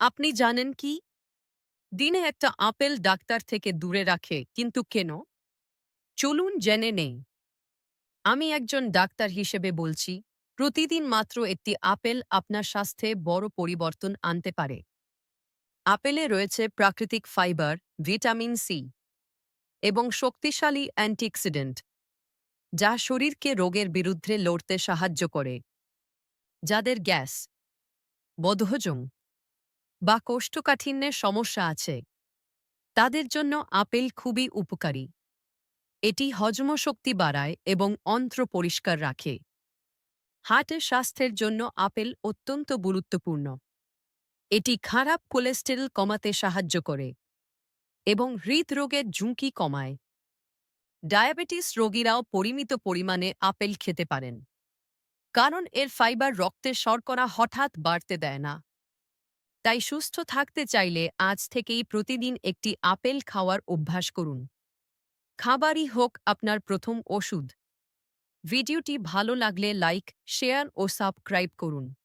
আপনি জানেন কি? দিনে একটা আপেল ডাক্তার থেকে দূরে রাখে, কিন্তু কেন? চলুন জেনে নেই। আমি একজন ডাক্তার হিসেবে বলছি, প্রতিদিন মাত্র একটি আপেল আপনার স্বাস্থ্যে বড় পরিবর্তন আনতে পারে। আপেলে রয়েছে প্রাকৃতিক ফাইবার, ভিটামিন সি এবং শক্তিশালী অ্যান্টিঅক্সিডেন্ট, যা শরীরকে রোগের বিরুদ্ধে লড়তে সাহায্য করে। যাদের গ্যাস, বদহজম বা কোষ্ঠকাঠিন্যের সমস্যা আছে, তাদের জন্য আপেল খুবই উপকারী। এটি হজমশক্তি বাড়ায় এবং অন্ত্র পরিষ্কার রাখে। হার্টের স্বাস্থ্যের জন্য আপেল অত্যন্ত গুরুত্বপূর্ণ। এটি খারাপ কোলেস্টেরল কমাতে সাহায্য করে এবং হৃদরোগের ঝুঁকি কমায়। ডায়াবেটিস রোগীরাও পরিমিত পরিমাণে আপেল খেতে পারেন, কারণ এর ফাইবার রক্তের শর্করা হঠাৎ বাড়তে দেয় না। তাই সুস্থ থাকতে চাইলে আজ থেকেই প্রতিদিন একটি আপেল খাওয়ার অভ্যাস করুন। খাবারই হোক আপনার প্রথম ওষুধ। ভিডিওটি ভালো লাগলে লাইক, শেয়ার ও সাবস্ক্রাইব করুন।